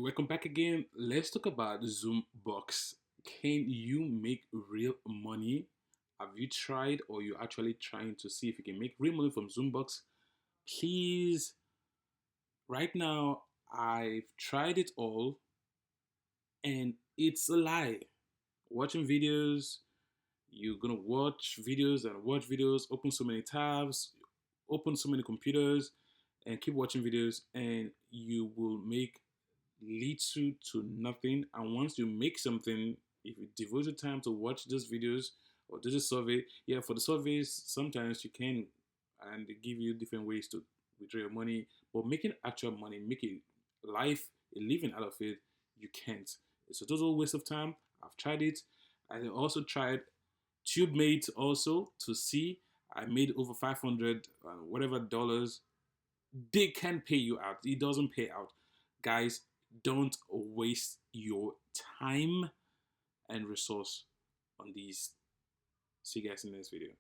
Welcome back again. Let's talk about zoombucks. Can you make real money? Have you tried or you actually trying to see if you can make real money from zoombucks? Please, right now I've tried it all and it's a lie. Watching videos, you're gonna watch videos, open so many tabs, open so many computers, and keep watching videos, and you will make little to nothing. And once you make something, if you devote your time to watch those videos or do the survey, yeah, for the surveys, sometimes you can, and they give you different ways to withdraw your money, but making actual money, making life, a living out of it, you can't. It's a total waste of time. I've tried it. I also tried TubeMate also to see. I made over 500 whatever dollars. They can pay you out. It doesn't pay out. Guys, don't waste your time and resource on these. See you guys in the next video.